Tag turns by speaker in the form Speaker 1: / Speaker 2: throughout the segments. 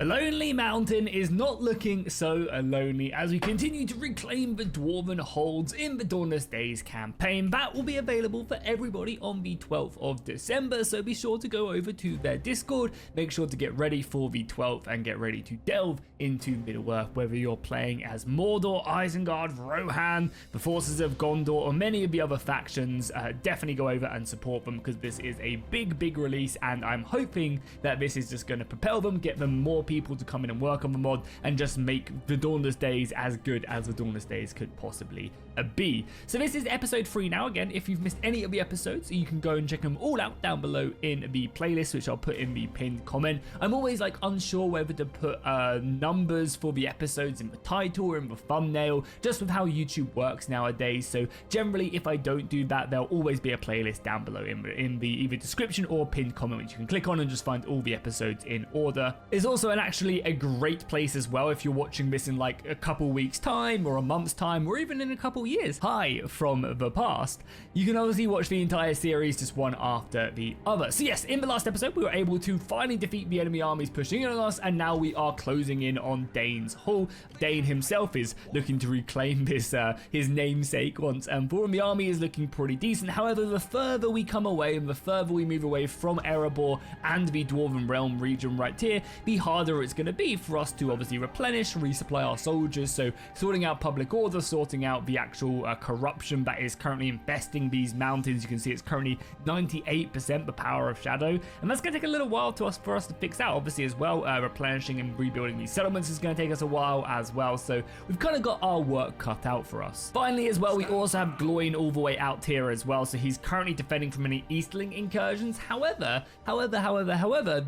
Speaker 1: A lonely mountain is not looking so lonely as we continue to reclaim the Dwarven holds in the Dawnless Days campaign. That will be available for everybody on the 12th of December, so be sure to go over to their Discord, make sure to get ready for the 12th and get ready to delve into Middle-earth, whether you're playing as Mordor, Isengard, Rohan, the forces of Gondor, or many of the other factions. Definitely go over and support them because this is a big release, and I'm hoping that this is just going to propel them, get them more people to come in and work on the mod, and just make the Dawnless Days as good as the Dawnless Days could possibly be. So this is episode 3 now. Again, if you've missed any of the episodes, you can go and check them all out down below in the playlist, which I'll put in the pinned comment. I'm always like unsure whether to put numbers for the episodes in the title or in the thumbnail, just with how YouTube works nowadays. So generally, if I don't do that, there'll always be a playlist down below in the either description or pinned comment, which you can click on and just find all the episodes in order. There's also actually a great place as well if you're watching this in like a couple weeks time or a month's time or even in a couple years. Hi from the past. You can obviously watch the entire series just one after the other. So yes, in the last episode we were able to finally defeat the enemy armies pushing in on us, and now we are closing in on Dane's Hall. Dane himself is looking to reclaim this his namesake once and for him. The army is looking pretty decent. However, the further we come away and the further we move away from Erebor and the Dwarven Realm region right here, the harder it's going to be for us to obviously replenish, resupply our soldiers. So sorting out public order, sorting out the actual corruption that is currently infesting these mountains. You can see it's currently 98% the power of shadow, and that's going to take a little while for us to fix out, obviously, as well. Replenishing and rebuilding these settlements is going to take us a while as well, so we've kind of got our work cut out for us. Finally as well, we also have Gloin all the way out here as well, so he's currently defending from any Eastling incursions. However,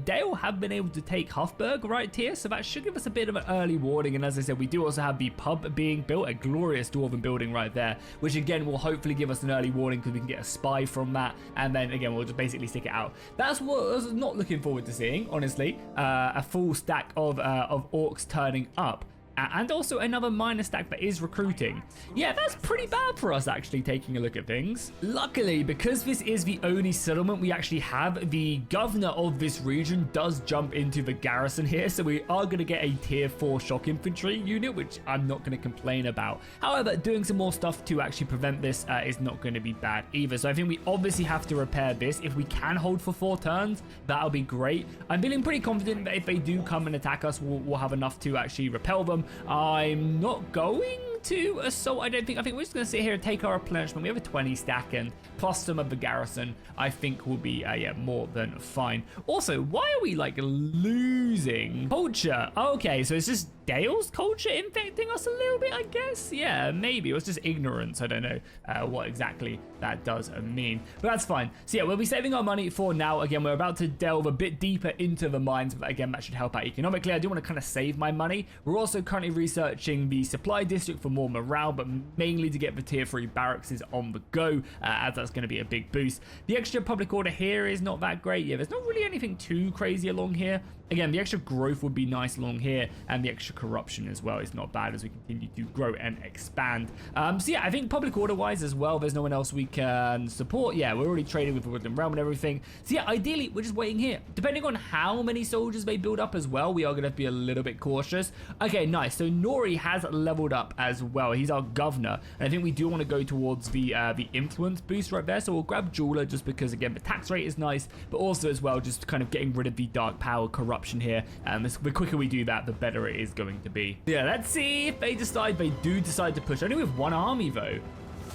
Speaker 1: Dale have been able to take Huffberg right here, so that should give us a bit of an early warning. And as I said, we do also have the pub being built, a glorious dwarven building right there, which again will hopefully give us an early warning because we can get a spy from that, and then again we'll just basically stick it out. That's what I was not looking forward to seeing, honestly. A full stack of orcs turning up. And also another minor stack that is recruiting. Yeah, that's pretty bad for us, actually, taking a look at things. Luckily, because this is the only settlement we actually have, the governor of this region does jump into the garrison here, so we are going to get a tier 4 shock infantry unit, which I'm not going to complain about. However, doing some more stuff to actually prevent this is not going to be bad either. So I think we obviously have to repair this. If we can hold for 4 turns, that'll be great. I'm feeling pretty confident that if they do come and attack us, we'll have enough to actually repel them. I'm not going to assault, I don't think. I think we're just going to sit here and take our replenishment. We have a 20 stack, and plus some of the garrison, I think will be yeah, more than fine. Also, why are we like losing culture? Okay, so it's just Dale's culture infecting us a little bit, I guess. Yeah, maybe it was just ignorance. I don't know what exactly that does mean, but that's fine. So yeah, we'll be saving our money for now. Again, we're about to delve a bit deeper into the mines, but again, that should help out economically. I do want to kind of save my money. We're also currently researching the supply district for more morale, but mainly to get the tier 3 barracks on the go, as that's going to be a big boost. The extra public order here is not that great. Yeah, there's not really anything too crazy along here. Again, the extra growth would be nice along here, and the extra corruption as well is not bad as we continue to grow and expand. So yeah, I think public order wise as well, there's no one else we can support. Yeah, we're already trading with the Woodland Realm and everything. So yeah, ideally, we're just waiting here. Depending on how many soldiers they build up as well, we are going to be a little bit cautious. Okay, nice. So Nori has leveled up as well. He's our governor, and I think we do want to go towards the influence boost right there. So we'll grab Jeweler just because, again, the tax rate is nice, but also as well just kind of getting rid of the dark power corruption here. The quicker we do that, the better it is going to be. Yeah, let's see if they do decide to push. Only with one army though.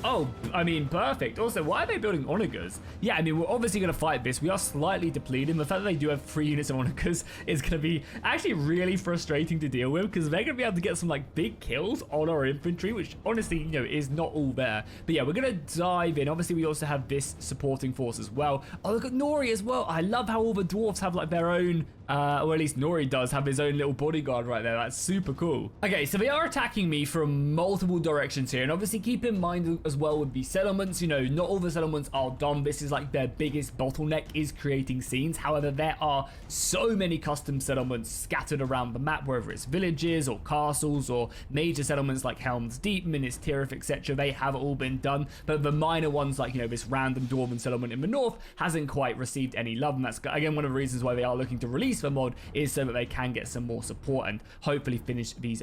Speaker 1: Oh, I mean, perfect. Also, why are they building onagers? Yeah, I mean, we're obviously going to fight this. We are slightly depleted. The fact that they do have 3 units of onagers is going to be actually really frustrating to deal with, because they're going to be able to get some like big kills on our infantry, which honestly, you know, is not all there. But yeah, we're going to dive in. Obviously, we also have this supporting force as well. Oh, look at Nori as well. I love how all the dwarves have like their own, or at least Nori does have his own little bodyguard right there. That's super cool. Okay, so they are attacking me from multiple directions here, and obviously keep in mind as well with the settlements, you know, not all the settlements are done. This is like their biggest bottleneck, is creating scenes. However, there are so many custom settlements scattered around the map, whether it's villages or castles or major settlements like Helm's Deep, Minas Tirith, etc. They have all been done, but the minor ones like, you know, this random Dwarven settlement in the north hasn't quite received any love, and that's again one of the reasons why they are looking to release transfer mod is so that they can get some more support and hopefully finish these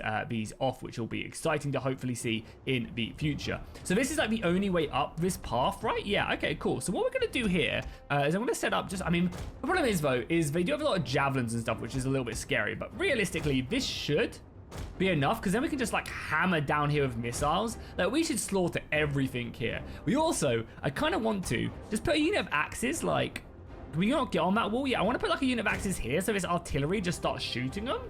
Speaker 1: off, which will be exciting to hopefully see in the future. So this is like the only way up this path, right? Yeah, okay, cool. So what we're going to do here is I'm going to set up just, I mean, the problem is though, is they do have a lot of javelins and stuff, which is a little bit scary, but realistically, this should be enough, because then we can just like hammer down here with missiles. Like, we should slaughter everything here. We also, I kind of want to just put a unit of axes, like, can we not get on that wall? Yeah, I want to put like a unit of axes here so this artillery just starts shooting them.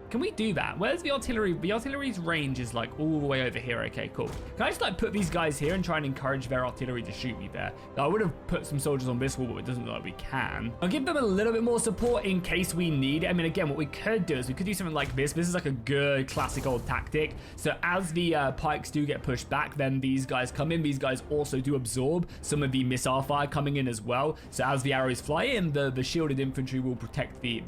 Speaker 1: Can we do that? Where's the artillery? The artillery's range is like all the way over here. Okay, cool. Can I just like put these guys here and try and encourage their artillery to shoot me there? Now, I would have put some soldiers on this wall, but it doesn't look like we can. I'll give them a little bit more support in case we need it. I mean, again, what we could do is we could do something like this. This is like a good classic old tactic. So as the pikes do get pushed back, then these guys come in. These guys also do absorb some of the missile fire coming in as well. So as the arrows fly in, the shielded infantry will protect the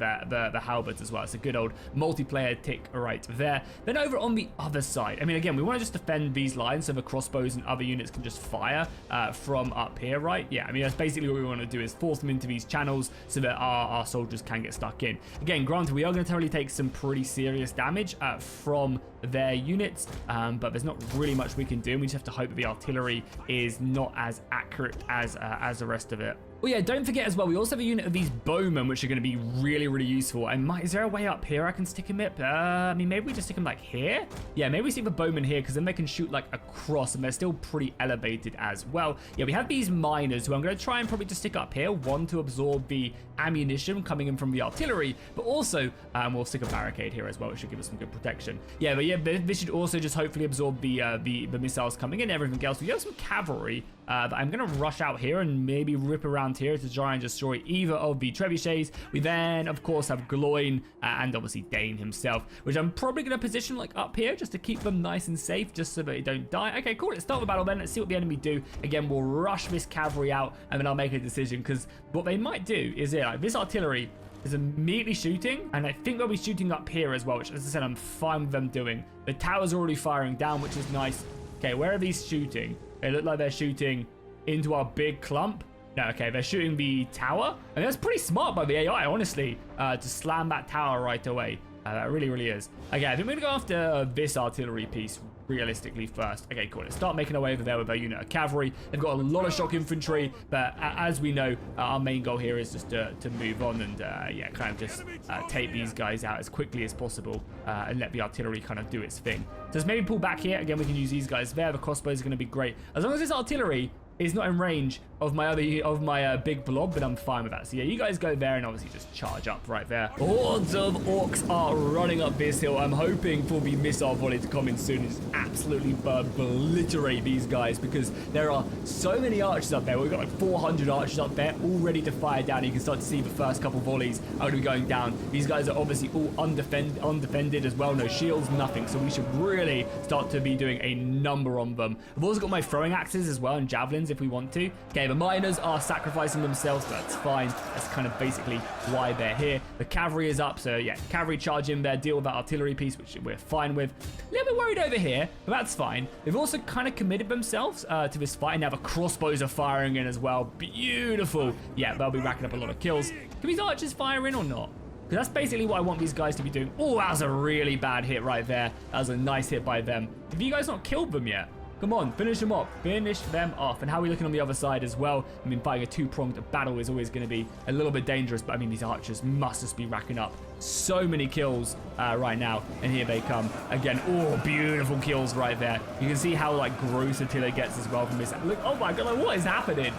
Speaker 1: halberds as well. It's a good old multiplayer tick right there. Then over on the other side, I mean, again, we want to just defend these lines so the crossbows and other units can just fire from up here, right? Yeah, I mean, that's basically what we want to do, is force them into these channels so that our soldiers can get stuck in. Again, granted, we are going to totally take some pretty serious damage from their units, but there's not really much we can do. We just have to hope that the artillery is not as accurate as the rest of it. Well, yeah, don't forget as well, we also have a unit of these bowmen, which are going to be really, really useful. Is there a way up here I can stick him up? I mean, maybe we just stick him like here? Yeah, maybe we stick the bowmen here, because then they can shoot like across, and they're still pretty elevated as well. Yeah, we have these miners, who I'm going to try and probably just stick up here. One, to absorb the ammunition coming in from the artillery, but also we'll stick a barricade here as well, which should give us some good protection. Yeah, but yeah, this should also just hopefully absorb the missiles coming in, everything else. We have some cavalry that I'm going to rush out here and maybe rip around here to try and destroy either of the trebuchets. We then, of course, have Gloin and obviously Dane himself, which I'm probably going to position like up here just to keep them nice and safe, just so that they don't die. Okay, cool. Let's start the battle then. Let's see what the enemy do. Again, we'll rush this cavalry out, and then I'll make a decision, because what they might do is, yeah, like, this artillery is immediately shooting, and I think they'll be shooting up here as well, which, as I said, I'm fine with them doing. The tower's already firing down, which is nice. Okay, where are these shooting? They look like they're shooting into our big clump. No, okay, they're shooting the tower. And that's pretty smart by the AI, honestly, to slam that tower right away. That really, really is. Okay, I think we're going to go after this artillery piece realistically first. Okay, cool. Let's start making our way over there with our unit of cavalry. They've got a lot of shock infantry, but as we know, our main goal here is just to move on and, yeah, kind of just take these guys out as quickly as possible and let the artillery kind of do its thing. So let's maybe pull back here. Again, we can use these guys there. The crossbows are going to be great. As long as this artillery is not in range of my big blob, but I'm fine with that. So yeah, you guys go there and obviously just charge up right there. Hordes of orcs are running up this hill. I'm hoping for the missile volley to come in soon and just absolutely obliterate these guys, because there are so many archers up there. We've got like 400 archers up there all ready to fire down. You can start to see the first couple volleys are going to be going down. These guys are obviously all undefended as well. No shields, nothing. So we should really start to be doing a number on them. I've also got my throwing axes as well and javelins if we want to. Okay, the miners are sacrificing themselves, but that's fine. That's kind of basically why they're here. The cavalry is up, so yeah, cavalry charge in there, deal with that artillery piece, which we're fine with. A little bit worried over here, but that's fine. They've also kind of committed themselves to this fight. Now the crossbows are firing in as well. Beautiful. Yeah, they'll be racking up a lot of kills. Can these archers fire in or not? Because that's basically what I want these guys to be doing. Oh, that was a really bad hit right there. That was a nice hit by them. Have you guys not killed them yet? Come on, finish them off. Finish them off. And how are we looking on the other side as well? I mean, fighting a two-pronged battle is always going to be a little bit dangerous, but I mean, these archers must just be racking up so many kills right now. And here they come. Again, oh, beautiful kills right there. You can see how, like, gross Attila gets as well from this. Look, oh my God, like, what is happening?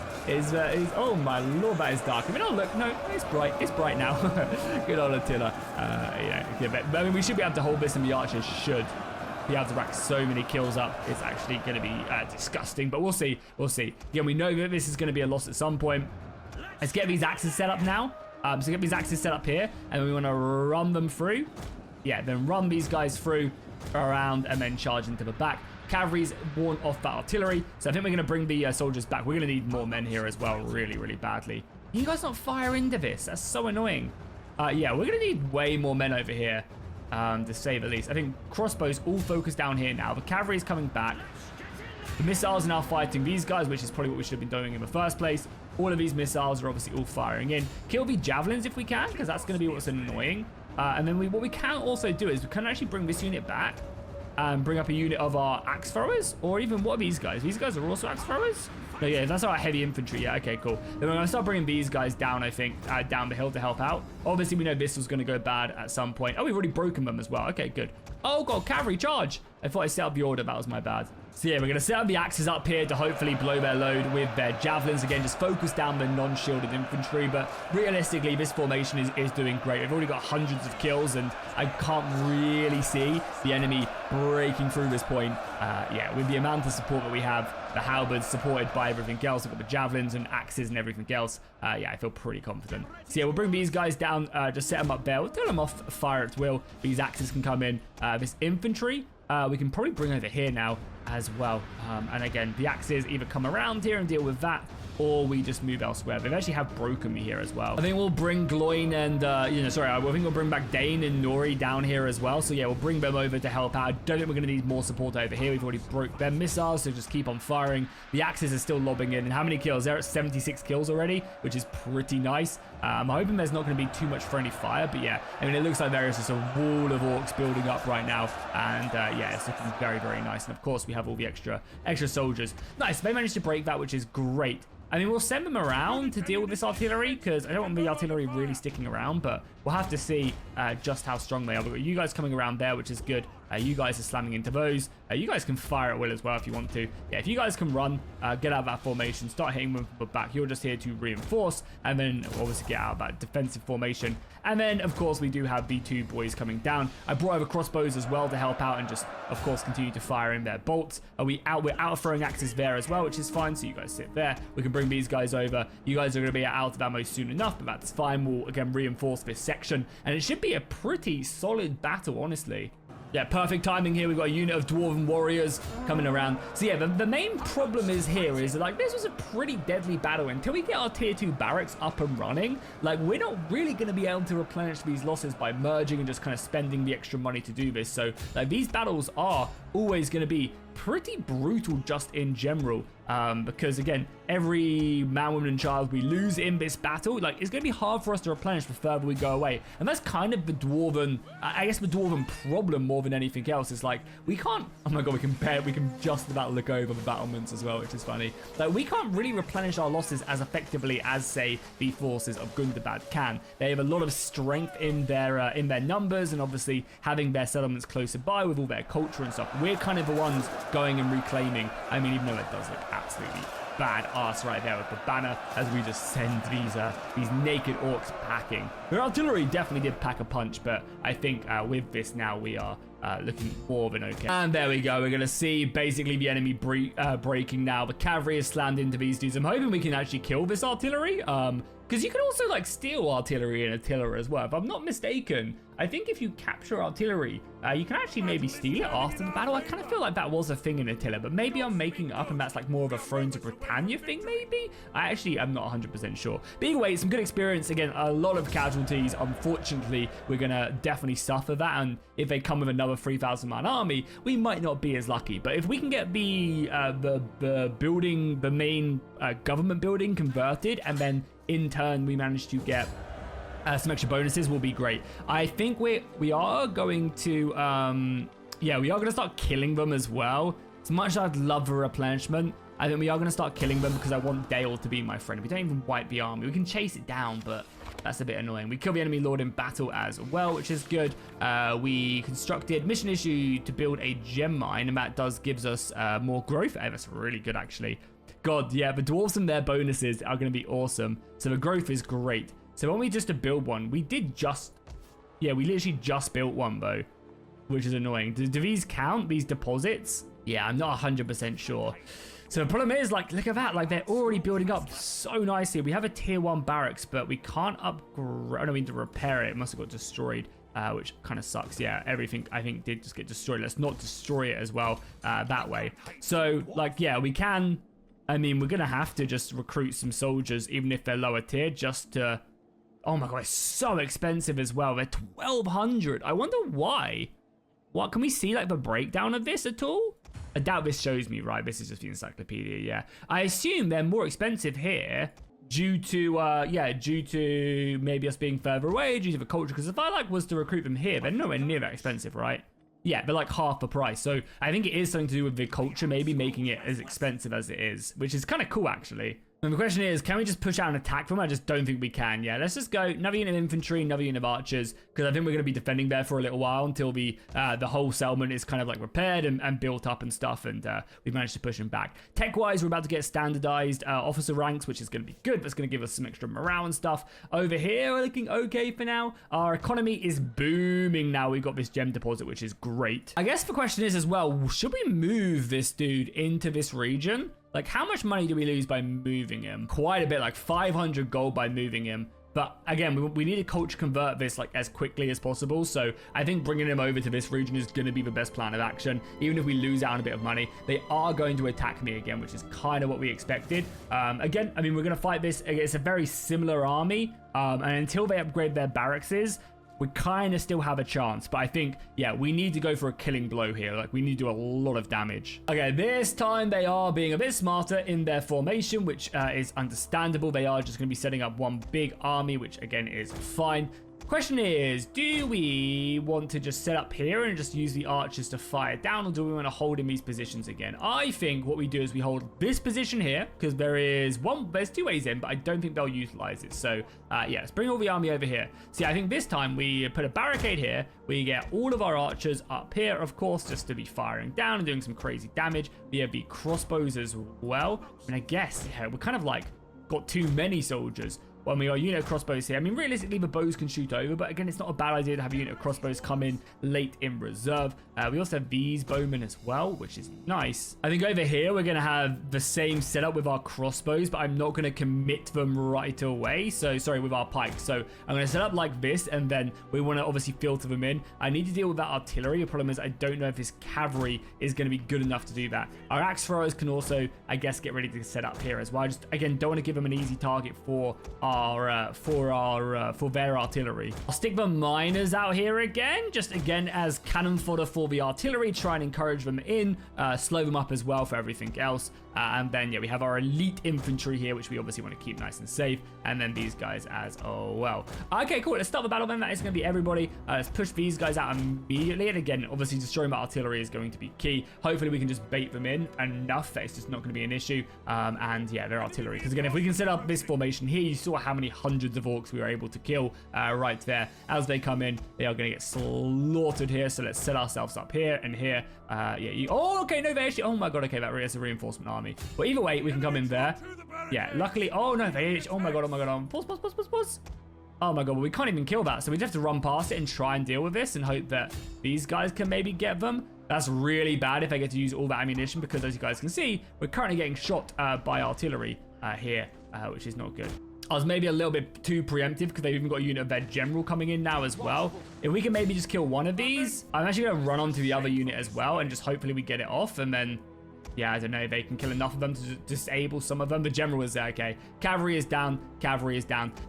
Speaker 1: Oh my Lord, that is dark. I mean, oh, look, no, it's bright. It's bright now. Good old Attila. Yeah, but I mean, we should be able to hold this, and the archers should be able to rack so many kills up. It's actually going to be disgusting, but we'll see. We'll see. Again, we know that this is going to be a loss at some point. Let's get these axes set up now. So get these axes set up here, and we want to run them through. Yeah, then run these guys through around and then charge into the back. Cavalry's worn off that artillery, so I think we're going to bring the soldiers back. We're going to need more men here as well, really, really badly. You guys not fire into this? That's so annoying. Yeah, we're going to need way more men over here. To say the least. I think crossbows all focus down here now. The cavalry is coming back. The missiles are now fighting these guys, which is probably what we should have been doing in the first place. All of these missiles are obviously all firing in. Kill the javelins if we can, because that's going to be what's annoying. And then what we can also do is we can actually bring this unit back and bring up a unit of our axe throwers, or even what are these guys? These guys are also axe throwers? No, yeah, that's our heavy infantry. Yeah, okay, cool. Then we're going to start bringing these guys down, I think, down the hill to help out. Obviously, we know this was going to go bad at some point. Oh, we've already broken them as well. Okay, good. Oh, God, cavalry charge. I thought I set up the order. That was my bad. So, yeah, we're going to set up the axes up here to hopefully blow their load with their javelins. Again, just focus down the non-shielded infantry. But realistically, this formation is doing great. We've already got hundreds of kills, and I can't really see the enemy breaking through this point. Yeah, with the amount of support that we have, the halberds supported by everything else. We've got the javelins and axes and everything else. Yeah, I feel pretty confident. So, yeah, we'll bring these guys down, just set them up there. We'll turn them off fire at will. These axes can come in. This infantry, we can probably bring over here now as well. And again, the axes either come around here and deal with that, or we just move elsewhere. They actually have broken me here as well. I think we'll bring Gloin and, I think we'll bring back Dane and Nori down here as well. So yeah, we'll bring them over to help out. I don't think we're going to need more support over here. We've already broke their missiles, so just keep on firing. The axes are still lobbing in. And how many kills? They're at 76 kills already, which is pretty nice. I'm hoping there's not going to be too much friendly fire, but yeah, I mean, it looks like there is just a wall of orcs building up right now. And yeah, it's looking very, very nice. And of course, we have all the extra soldiers. Nice. They managed to break that, which is great. I mean, we'll send them around to deal with this artillery, because I don't want the artillery really sticking around, but we'll have to see just how strong they are. We've got you guys coming around there, which is good. You guys are slamming into those. You guys can fire at will as well if you want to. Yeah, if you guys can run, get out of that formation, start hitting them from the back. You're just here to reinforce, and then obviously get out of that defensive formation. And then, of course, we do have the two boys coming down. I brought over crossbows as well to help out and just, of course, continue to fire in their bolts. We're out of throwing axes there as well, which is fine. So you guys sit there. We can bring these guys over. You guys are going to be out of ammo soon enough, but that's fine. We'll, again, reinforce this section. And it should be a pretty solid battle, honestly. Yeah, perfect timing here. We've got a unit of Dwarven warriors coming around. So yeah, the main problem is here is like this was a pretty deadly battle. Until we get our tier 2 barracks up and running, like we're not really going to be able to replenish these losses by merging and just kind of spending the extra money to do this. So like these battles are always going to be pretty brutal just in general, because again, every man, woman and child we lose in this battle, like it's going to be hard for us to replenish the further we go away. And that's kind of the Dwarven, I guess the Dwarven problem more than anything else. Is like we can't, oh my god, we can just about look over the battlements as well, which is funny. Like we can't really replenish our losses as effectively as say the forces of Gundabad can. They have a lot of strength in their numbers, and obviously having their settlements closer by with all their culture and stuff. We're kind of the ones going and reclaiming. I mean, even though it does look absolutely badass right there with the banner as we just send these naked orcs packing. Their artillery definitely did pack a punch, but I think with this now we are looking more than okay. And there we go. We're going to see basically the enemy breaking now. The cavalry is slammed into these dudes. I'm hoping we can actually kill this artillery. Because you can also like steal artillery in Attila as well. If I'm not mistaken, I think if you capture artillery, you can actually maybe steal it after the battle. I kind of feel like that was a thing in Attila, but maybe I'm making it up and that's like more of a Thrones of Britannia thing maybe? I actually am not 100% sure. But either way, some good experience. Again, a lot of casualties. Unfortunately, we're going to definitely suffer that. And if they come with another 3,000 man army, we might not be as lucky. But if we can get the building, the main government building converted, and then in turn we manage to get some extra bonuses, will be great. I think we are going to yeah, we are going to start killing them as well. As much as I'd love a replenishment, I think we are going to start killing them because I want Dale to be my friend. We don't even wipe the army. We can chase it down, but that's a bit annoying. We kill the enemy lord in battle as well, which is good. We constructed mission issue to build a gem mine, and that gives us more growth. That's really good, actually. God, yeah, the dwarves and their bonuses are going to be awesome. So the growth is great. So when we just to build one, we literally just built one though, which is annoying. Do these count, these deposits? Yeah, I'm not 100% sure. So the problem is, like, look at that. Like, they're already building up so nicely. We have a tier 1 barracks, but we can't upgrade. I don't mean to repair it. It must have got destroyed, which kind of sucks. Yeah, everything, I think, did just get destroyed. Let's not destroy it as well that way. So, like, yeah, we can. I mean, we're going to have to just recruit some soldiers, even if they're lower tier, just to... Oh my god, it's so expensive as well. They're 1,200. I wonder why. What, can we see, like, the breakdown of this at all? I doubt this shows me, right? This is just the encyclopedia, yeah. I assume they're more expensive here due to maybe us being further away, due to the culture. Because if I like was to recruit them here, they're nowhere near that expensive, right? Yeah, they're like half the price. So I think it is something to do with the culture, maybe making it as expensive as it is, which is kind of cool, actually. And the question is, can we just push out an attack from them? I just don't think we can. Yeah, let's just go another unit of infantry, another unit of archers, because I think we're going to be defending there for a little while until the whole settlement is kind of like repaired and built up and stuff, and we've managed to push them back. Tech-wise, we're about to get standardized officer ranks, which is going to be good. That's going to give us some extra morale and stuff. Over here, we're looking okay for now. Our economy is booming now. We've got this gem deposit, which is great. I guess the question is as well, should we move this dude into this region? Like, how much money do we lose by moving him? Quite a bit, like 500 gold by moving him. But again, we need to culture convert this like as quickly as possible. So I think bringing him over to this region is going to be the best plan of action. Even if we lose out on a bit of money, they are going to attack me again, which is kind of what we expected. Again, I mean, we're going to fight this. It's a very similar army. And until they upgrade their barracks, we kind of still have a chance, but I think, yeah, we need to go for a killing blow here. Like, we need to do a lot of damage. Okay, this time they are being a bit smarter in their formation, which is understandable. They are just going to be setting up one big army, which again is fine. Question is, do we want to just set up here and just use the archers to fire down, or do we want to hold in these positions again? I think what we do is we hold this position here, because there's two ways in, but I don't think they'll utilize it. So yeah, let's bring all the army over here. See, I think this time we put a barricade here. We get all of our archers up here, of course, just to be firing down and doing some crazy damage. We have the crossbows as well. And I guess, yeah, we're kind of like got too many soldiers. When we are unit of crossbows here, I mean, realistically, the bows can shoot over, but again, it's not a bad idea to have a unit of crossbows come in late in reserve. We also have these bowmen as well, which is nice. I think over here, we're going to have the same setup with our crossbows, but I'm not going to commit them right away. So, sorry, with our pikes. So, I'm going to set up like this, and then we want to obviously filter them in. I need to deal with that artillery. The problem is I don't know if this cavalry is going to be good enough to do that. Our axe throwers can also, I guess, get ready to set up here as well. I just, again, don't want to give them an easy target for their artillery. I'll stick the miners out here again, just again as cannon fodder for the artillery, try and encourage them in, slow them up as well for everything else. And then, yeah, we have our elite infantry here, which we obviously want to keep nice and safe. And then these guys as well. Okay, cool. Let's start the battle then. That is going to be everybody. Let's push these guys out immediately. And again, obviously destroying my artillery is going to be key. Hopefully we can just bait them in enough that it's just not going to be an issue. And yeah, their artillery. Because again, if we can set up this formation here, you saw how many hundreds of orcs we were able to kill right there. As they come in, they are going to get slaughtered here. So let's set ourselves up here and here. Yeah. Oh, okay. No, they actually. Oh my god. Okay, that really is a reinforcement army. But either way, we can come in there. Yeah. Luckily. Oh no, they. Oh my god. Oh my god. Pause. Oh my god. Well, we can't even kill that. So we just have to run past it and try and deal with this and hope that these guys can maybe get them. That's really bad if I get to use all that ammunition, because as you guys can see, we're currently getting shot by artillery here, which is not good. I was maybe a little bit too preemptive because they've even got a unit of their general coming in now as well. If we can maybe just kill one of these, I'm actually going to run onto the other unit as well and just hopefully we get it off. And then, yeah, I don't know, they can kill enough of them to disable some of them. The general is there, okay. Cavalry is down.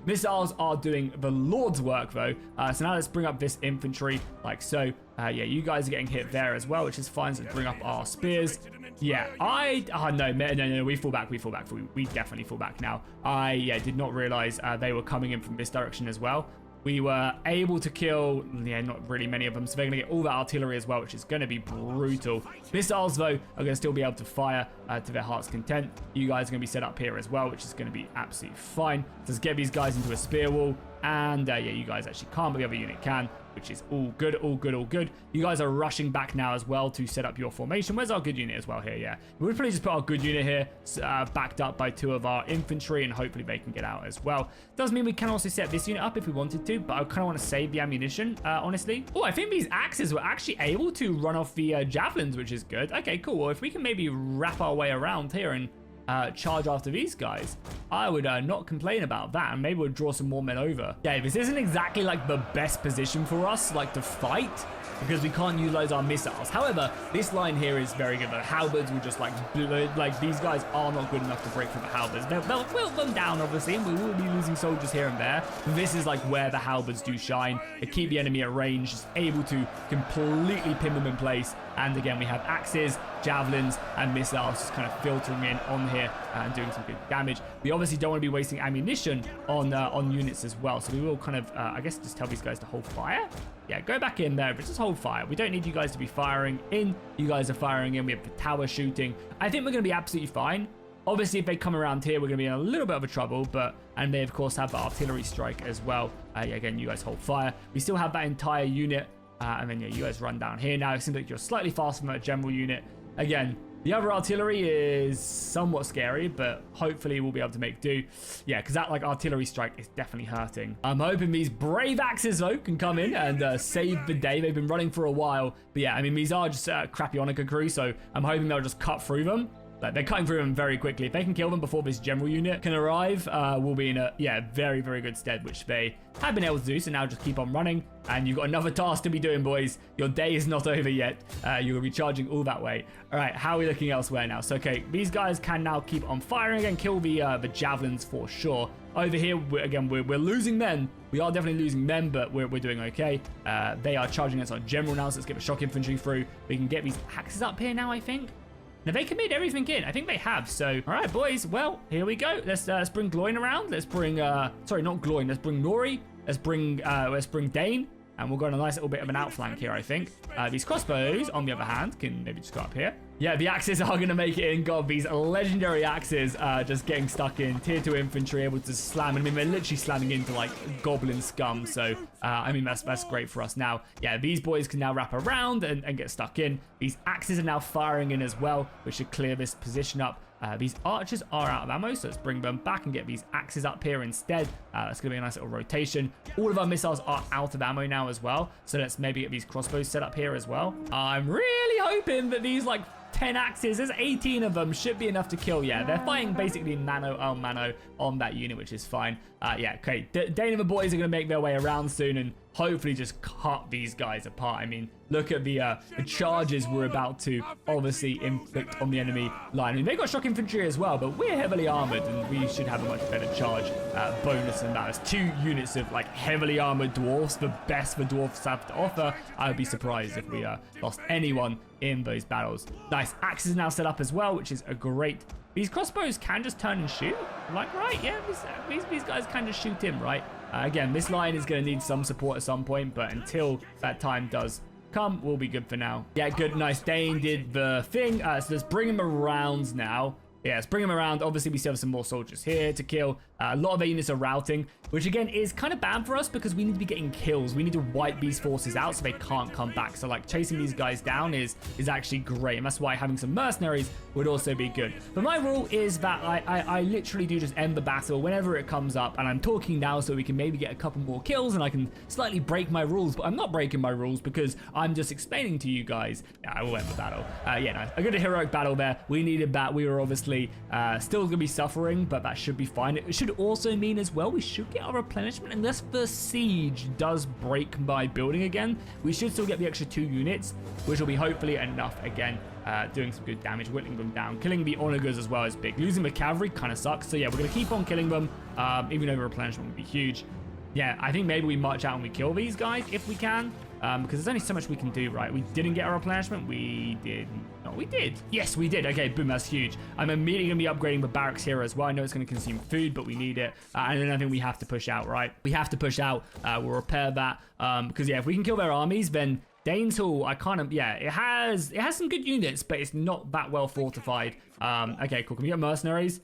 Speaker 1: Missiles are doing the Lord's work though. So now let's bring up this infantry like so. Yeah, you guys are getting hit there as well, which is fine. So let's bring up our spears. Yeah, no, we fall back. We definitely fall back now. I did not realize they were coming in from this direction as well. We were able to kill, not really many of them, so they're going to get all that artillery as well, which is going to be brutal. Missiles, though, are going to still be able to fire to their heart's content. You guys are going to be set up here as well, which is going to be absolutely fine. Let's get these guys into a spear wall. And yeah, you guys actually can't, but the other unit can, which is all good. You guys are rushing back now as well to set up your formation. Where's our good unit as well here? Yeah, we'll probably just put our good unit here, backed up by 2 of our infantry, and hopefully they can get out as well. Does mean we can also set this unit up if we wanted to, but I kind of want to save the ammunition, honestly. Oh, I think these axes were actually able to run off the javelins, which is good. Okay, cool. Well, if we can maybe wrap our way around here and charge after these guys, I would not complain about that, and maybe we'll draw some more men over. Yeah, this isn't exactly like the best position for us like to fight, because we can't utilize our missiles. However, this line here is very good. The halberds will just like these guys are not good enough to break through the halberds. They'll wilt them down, obviously, and we will be losing soldiers here and there. But this is like where the halberds do shine. They keep the enemy at range, just able to completely pin them in place. And again, we have axes javelins and missiles just kind of filtering in on here and doing some good damage. We obviously don't want to be wasting ammunition on units as well, so we will kind of, I guess, just tell these guys to hold fire. Yeah, go back in there, but just hold fire. We don't need you guys to be firing in. You guys are firing in. We have the tower shooting. I think we're going to be absolutely fine. Obviously, if they come around here, we're going to be in a little bit of a trouble, and they, of course, have the artillery strike as well. Yeah, again, you guys hold fire. We still have that entire unit, and then, yeah, you guys run down here now. It seems like you're slightly faster than that general unit. Again, the other artillery is somewhat scary, but hopefully we'll be able to make do. Yeah, because that like artillery strike is definitely hurting. I'm hoping these brave axes, though, can come in and save the day. They've been running for a while. But yeah, I mean, these are just crappy Onika crew, so I'm hoping they'll just cut through them. Like, they're cutting through them very quickly. If they can kill them before this general unit can arrive, we'll be in a, yeah, very, very good stead, which they have been able to do. So now just keep on running. And you've got another task to be doing, boys. Your day is not over yet. You will be charging all that way. All right, how are we looking elsewhere now? So, okay, these guys can now keep on firing again, kill the javelins for sure. Over here, we're losing men. We are definitely losing men, but we're doing okay. They are charging us on general now, so let's get the shock infantry through. We can get these axes up here now, I think. Now, they committed everything in. I think they have. So, all right, boys. Well, here we go. Let's bring Gloin around. Let's bring, sorry, not Gloin. Let's bring Nori. Let's bring Dane. And we'll go on a nice little bit of an outflank here, I think. These crossbows, on the other hand, can maybe just go up here. Yeah, the axes are going to make it in. God, these legendary axes just getting stuck in. Tier 2 infantry able to slam. I mean, they're literally slamming into, like, goblin scum. So, I mean, that's great for us now. Yeah, these boys can now wrap around and get stuck in. These axes are now firing in as well, which should clear this position up. These archers are out of ammo, so let's bring them back and get these axes up here instead. That's going to be a nice little rotation. All of our missiles are out of ammo now as well, so let's maybe get these crossbows set up here as well. I'm really hoping that these, like, 10 axes, there's 18 of them, should be enough to kill. Yeah, they're fighting basically mano a mano on that unit, which is fine. Yeah, okay, Dane and the boys are going to make their way around soon and hopefully just cut these guys apart. I mean, look at the charges we're about to obviously inflict on the enemy line. I mean, they've got shock infantry as well, but we're heavily armored and we should have a much better charge bonus than that. There's 2 units of like heavily armored dwarfs, the best the dwarfs have to offer. I would be surprised if we lost anyone in those battles. Nice, axes now set up as well, which is a great. These crossbows can just turn and shoot. Like, right, yeah, these guys can just shoot in, right? Again, this line is going to need some support at some point, but until that time does come, we'll be good for now. Yeah, good, nice. Dane did the thing. So let's bring him around now. Yeah, let's bring him around. Obviously, we still have some more soldiers here to kill. A lot of their units are routing, which again is kind of bad for us because we need to be getting kills. We need to wipe these forces out so they can't come back. So like chasing these guys down is actually great. And that's why having some mercenaries would also be good. But my rule is that I literally do just end the battle whenever it comes up. And I'm talking now so we can maybe get a couple more kills and I can slightly break my rules. But I'm not breaking my rules because I'm just explaining to you guys. Yeah, I will end the battle. Yeah, nice. A good heroic battle there. We needed that. We were obviously still going to be suffering, but that should be fine. It should also mean as well we should get our replenishment unless the siege does break my building again. We should still get the extra 2 units, which will be hopefully enough again. Doing some good damage, whittling them down. Killing the onagers as well is big. Losing the cavalry kind of sucks. So yeah, we're going to keep on killing them, even though the replenishment would be huge. Yeah, I think maybe we march out and we kill these guys if we can. Because there's only so much we can do, right? We didn't get our replenishment. We did. No, we did. Yes, we did. Okay, boom, that's huge. I'm immediately going to be upgrading the barracks here as well. I know it's going to consume food, but we need it. And then I think we have to push out, right? We have to push out. We'll repair that. Because, yeah, if we can kill their armies, then Dane's Hall, I kind of, yeah, it has some good units, but it's not that well fortified. Okay, cool. Can we get mercenaries?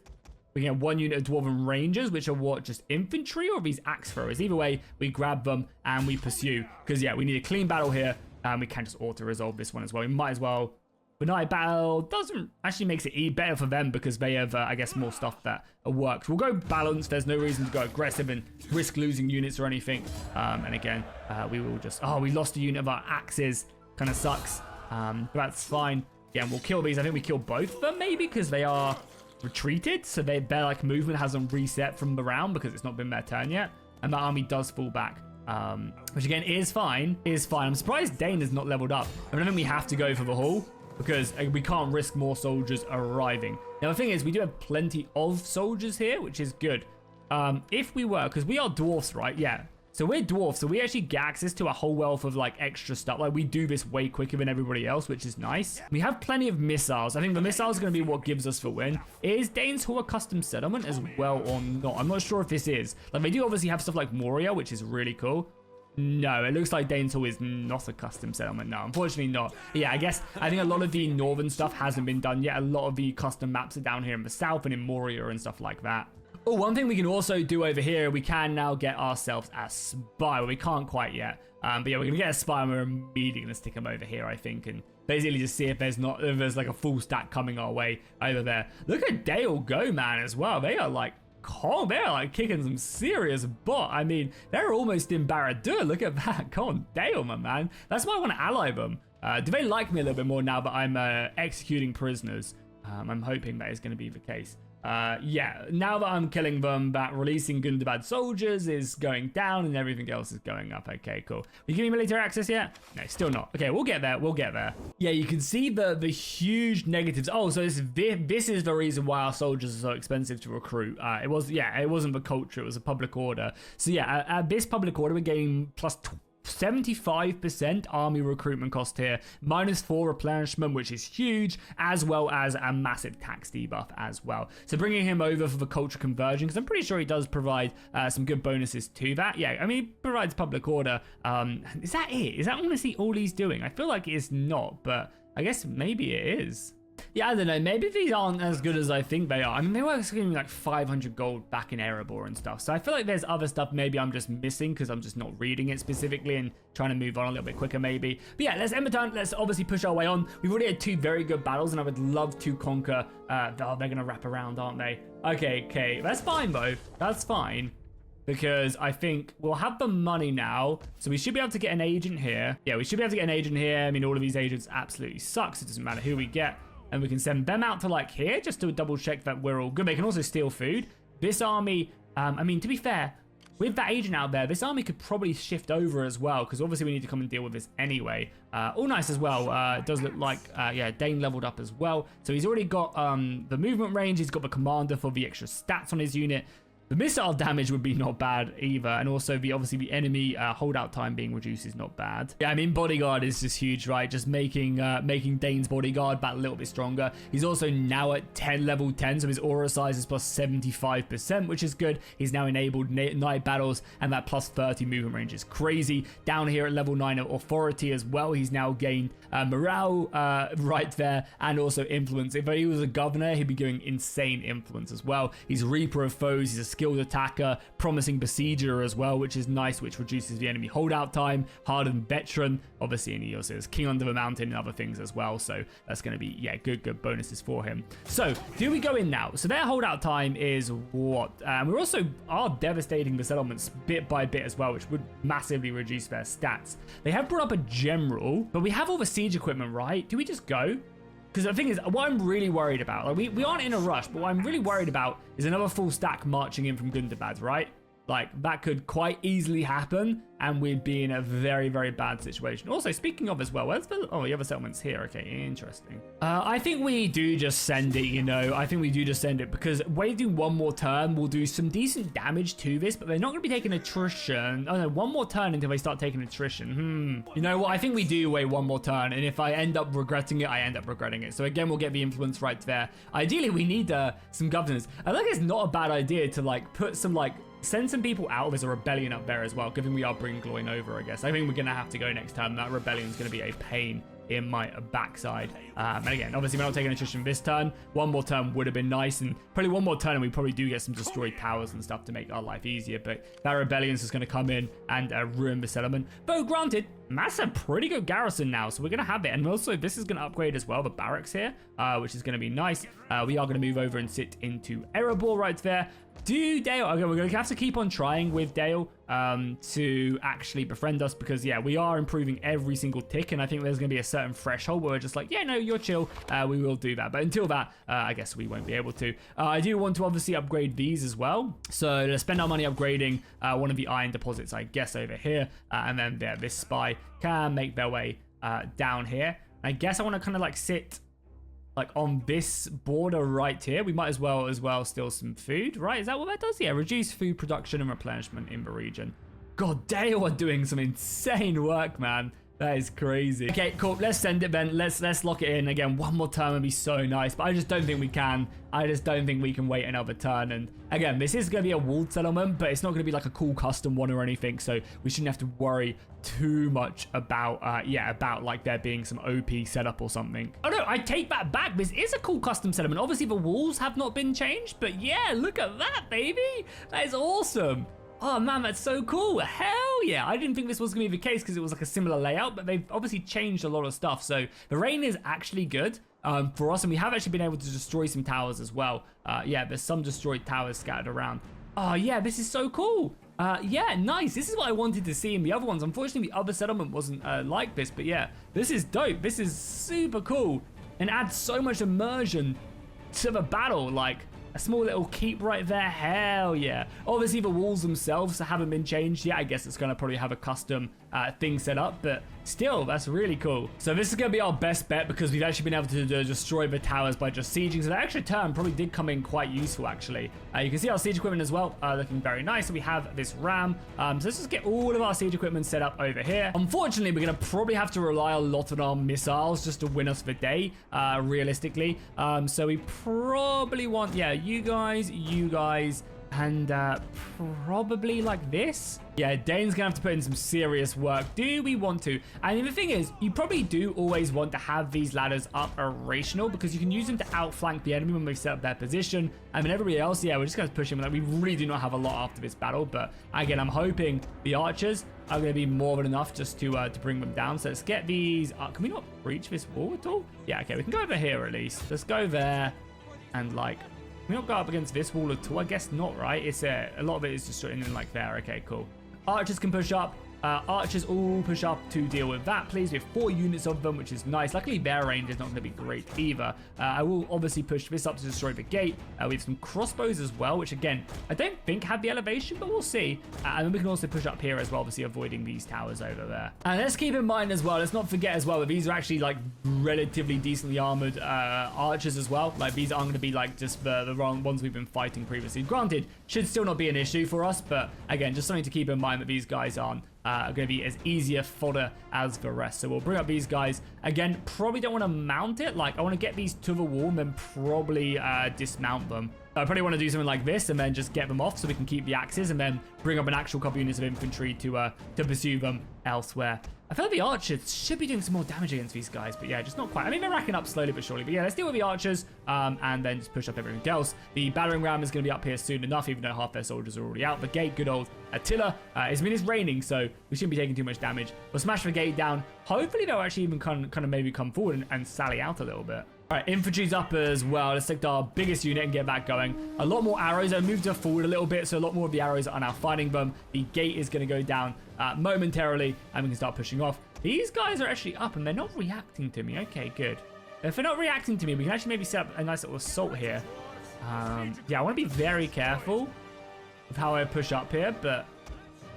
Speaker 1: We can get 1 unit of Dwarven Rangers, which are what, just infantry or these axe throwers? Either way, we grab them and we pursue. Because, yeah, we need a clean battle here. And we can just auto-resolve this one as well. We might as well. But night battle doesn't actually makes it better for them because they have, I guess, more stuff that works. We'll go balanced. There's no reason to go aggressive and risk losing units or anything. And again, we will just. Oh, we lost a unit of our axes. Kind of sucks. But that's fine. Yeah, and we'll kill these. I think we kill both of them maybe because they are retreated. So their like movement hasn't reset from the round because it's not been their turn yet. And the army does fall back. Which again is fine. I'm surprised Dane is not leveled up. I don't think we have to go for the hall. Because we can't risk more soldiers arriving. Now, the thing is, we do have plenty of soldiers here, which is good. If we were, because we are dwarfs, right? Yeah. So we're dwarfs, so we actually get access to a whole wealth of like extra stuff. Like we do this way quicker than everybody else, which is nice. We have plenty of missiles. I think the missiles are going to be what gives us the win. Is Danes Hall a custom settlement as well or not? I'm not sure if this is. Like they do obviously have stuff like Moria, which is really cool. No, it looks like Danes Hall is not a custom settlement. No, unfortunately not. Yeah, I think a lot of the northern stuff hasn't been done yet. A lot of the custom maps are down here in the south and in Moria and stuff like that. Oh, one thing we can also do over here, we can now get ourselves a spy. Well, we can't quite yet. But yeah, we're going to get a spy and we're immediately going to stick him over here, I think. And basically just see if there's like a full stack coming our way over there. Look at Dale go, man, as well. They are like kicking some serious butt. I mean, they're almost in Barad-dûr. Look at that. Come on, Dale, my man. That's why I want to ally them. Do they like me a little bit more now that I'm executing prisoners? I'm hoping that is going to be the case. Yeah, now that I'm killing them, that releasing Gundabad soldiers is going down and everything else is going up. Okay, cool. You give me military access yet? No, still not. Okay, we'll get there. We'll get there. Yeah, you can see the huge negatives. Oh, so this is the reason why our soldiers are so expensive to recruit. It wasn't the culture. It was a public order. So yeah, at this public order, we're getting plus 75% army recruitment cost here, -4 replenishment, which is huge, as well as a massive tax debuff as well. So bringing him over for the culture conversion, because I'm pretty sure he does provide some good bonuses to that. Yeah, I mean, he provides public order. Is that it? Is that honestly all he's doing? I feel like it's not, but I guess maybe it is. Yeah, I don't know. Maybe these aren't as good as I think they are. I mean, they were giving me like 500 gold back in Erebor and stuff. So I feel like there's other stuff maybe I'm just missing because I'm just not reading it specifically and trying to move on a little bit quicker maybe. But yeah, let's end the turn. Let's obviously push our way on. We've already had 2 very good battles and I would love to conquer. Oh, they're going to wrap around, aren't they? Okay. That's fine, though. That's fine. Because I think we'll have the money now. So we should be able to get an agent here. Yeah, we should be able to get an agent here. I mean, all of these agents absolutely suck. So it doesn't matter who we get. And we can send them out to like here just to double check that we're all good. They can also steal food. This army, I mean, to be fair, with that agent out there, this army could probably shift over as well because obviously we need to come and deal with this anyway. All nice as well. It does look like, yeah, Dane leveled up as well. So he's already got the movement range. He's got the commander for the extra stats on his unit. The missile damage would be not bad either, and also obviously the enemy holdout time being reduced is not bad. Yeah, I mean bodyguard is just huge, right? Just making Dane's bodyguard that little bit stronger. He's also now at level 10, so his aura size is plus 75%, which is good. He's now enabled night battles, and that plus 30 movement range is crazy. Down here at level 9 of authority as well, he's now gained morale right there, and also influence. If he was a governor, he'd be giving insane influence as well. He's Reaper of Foes. He's a skilled attacker, promising besieger as well, which is nice, which reduces the enemy holdout time, hardened veteran, obviously, and he also is king under the mountain and other things as well, so that's going to be, yeah, good bonuses for him. So do we go in now? So their holdout time is what? We're also are devastating the settlements bit by bit as well, which would massively reduce their stats. They have brought up a general, but we have all the siege equipment, right? Do we just go? Because the thing is, what I'm really worried about, like we aren't in a rush, but what I'm really worried about is another full stack marching in from Gundabad, right? Like, that could quite easily happen, and we'd be in a very, very bad situation. Also, speaking of as well, where's the... Oh, the other settlement's here. Okay, interesting. I think we do just send it, you know. I think we do just send it, because we do one more turn, we'll do some decent damage to this, but they're not going to be taking attrition. Oh, no, one more turn until they start taking attrition. You know what? I think we do wait one more turn, and if I end up regretting it, I end up regretting it. So, again, we'll get the influence right there. Ideally, we need some governors. I think it's not a bad idea to, like, put some, like... Send some people out. There's a rebellion up there as well, given we are bringing Gloin over, I guess. I think we're going to have to go next turn. That rebellion's going to be a pain in my backside. And again, obviously we're not taking attrition this turn. One more turn would have been nice, and probably one more turn and we probably do get some destroyed towers and stuff to make our life easier, but that rebellion's just going to come in and ruin the settlement. Though granted, that's a pretty good garrison now, so we're going to have it. And also this is going to upgrade as well, the barracks here, which is going to be nice. We are going to move over and sit into Erebor right there. Do Dale, okay, we're going to have to keep on trying with Dale to actually befriend us, because yeah, we are improving every single tick, and I think there's going to be a certain threshold where we're just like, yeah, no, you're chill, we will do that. But until that, I guess we won't be able to. I do want to obviously upgrade these as well, so let's spend our money upgrading one of the iron deposits, I guess, over here, and then yeah, this spy can make their way down here. I guess I want to kind of like sit like on this border right here. We might as well steal some food, right? Is that what that does? Yeah, reduce food production and replenishment in the region. God, Dale are doing some insane work, man. That is crazy. Okay, cool. Let's send it, Ben. Let's lock it in. Again, one more turn would be so nice, but I just don't think we can. I just don't think we can wait another turn. And again, this is going to be a walled settlement, but it's not going to be like a cool custom one or anything, so we shouldn't have to worry too much about, about like there being some OP setup or something. Oh no, I take that back. This is a cool custom settlement. Obviously, the walls have not been changed, but yeah, look at that, baby. That is awesome. Oh man, that's so cool. Hell yeah. I didn't think this was going to be the case because it was like a similar layout, but they've obviously changed a lot of stuff. So the rain is actually good for us, and we have actually been able to destroy some towers as well. Yeah, there's some destroyed towers scattered around. Oh yeah, this is so cool. Yeah, nice. This is what I wanted to see in the other ones. Unfortunately, the other settlement wasn't like this, but yeah, this is dope. This is super cool and adds so much immersion to the battle. Like, a small little keep right there. Hell yeah. Obviously, the walls themselves haven't been changed yet. I guess it's going to probably have a custom thing set up, but still, that's really cool. So this is going to be our best bet because we've actually been able to destroy the towers by just sieging. So that extra turn probably did come in quite useful, actually. You can see our siege equipment as well, looking very nice. So we have this ram. So let's just get all of our siege equipment set up over here. Unfortunately, we're going to probably have to rely a lot on our missiles just to win us the day, realistically. So we probably want, yeah, you guys, and probably like this. Yeah, Dane's gonna have to put in some serious work. Do we want to? And the thing is, you probably do always want to have these ladders up operational because you can use them to outflank the enemy when we set up their position. I mean, everybody else, yeah, we're just gonna push him. Like, we really do not have a lot after this battle, but again, I'm hoping the archers are gonna be more than enough just to bring them down. So let's get these up. Can we not breach this wall at all? Yeah, okay, we can go over here at least. Let's go there and like, can we not go up against this wall at all? I guess not, right? It's a lot of it is just in like there. Okay, cool. Archers can push up. Archers all push up to deal with that, please. We have 4 units of them, which is nice. Luckily, their range is not going to be great either. I will obviously push this up to destroy the gate. We have some crossbows as well, which again, I don't think have the elevation, but we'll see. And then we can also push up here as well, obviously avoiding these towers over there. And let's keep in mind as well, let's not forget as well that these are actually like relatively decently armored archers as well. Like, these aren't going to be like just the wrong ones we've been fighting previously. Granted, should still not be an issue for us, but again, just something to keep in mind that these guys aren't going to be as easier fodder as the rest. So we'll bring up these guys. Again, probably don't want to mount it. Like, I want to get these to the wall and then probably dismount them. I probably want to do something like this and then just get them off so we can keep the axes and then bring up an actual couple units of infantry to pursue them elsewhere. I feel like the archers should be doing some more damage against these guys, but yeah, just not quite. I mean, they're racking up slowly but surely. But yeah, let's deal with the archers and then just push up everything else. The battering ram is going to be up here soon enough, even though half their soldiers are already out the gate. Good old Attila. I mean, it's raining, so we shouldn't be taking too much damage. We'll smash the gate down. Hopefully, they'll actually even kind of maybe come forward and sally out a little bit. All right, infantry's up as well. Let's take our biggest unit and get that going. A lot more arrows. I moved her forward a little bit, so a lot more of the arrows are now fighting them. The gate is going to go down momentarily, and we can start pushing off. These guys are actually up, and they're not reacting to me. Okay, good. If they're not reacting to me, we can actually maybe set up a nice little assault here. Yeah, I want to be very careful with how I push up here, but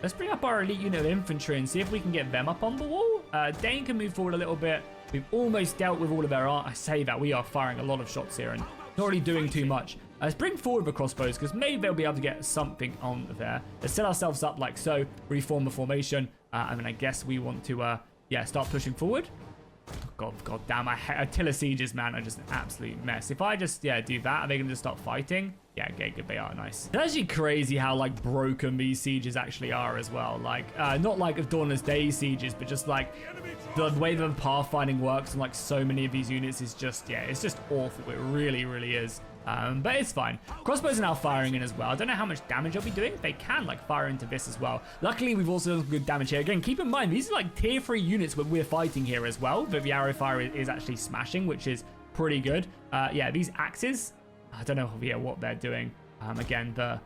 Speaker 1: let's bring up our elite unit of infantry and see if we can get them up on the wall. Dane can move forward a little bit. We've almost dealt with all of their art. I say that we are firing a lot of shots here and not really doing too much. Let's bring forward the crossbows because maybe they'll be able to get something on there. Let's set ourselves up like so, reform the formation, and then I guess we want to, yeah, start pushing forward. Oh, God damn, Attila sieges, man, are just an absolute mess. If I just, yeah, do that, are they going to just start fighting? Yeah, okay, good, they are, nice. It's actually crazy how, like, broken these sieges actually are as well. Like, not like of Dawnless Day sieges, but just, like, the way the pathfinding works on, like, so many of these units is just, yeah, it's just awful. It really, really is. But it's fine. Crossbows are now firing in as well. I don't know how much damage I'll be doing. They can like fire into this as well. Luckily, we've also done good damage here. Again, keep in mind, these are like tier 3 units when we're fighting here as well. But the arrow fire is actually smashing, which is pretty good. Yeah, these axes, I don't know what they're doing. Again, the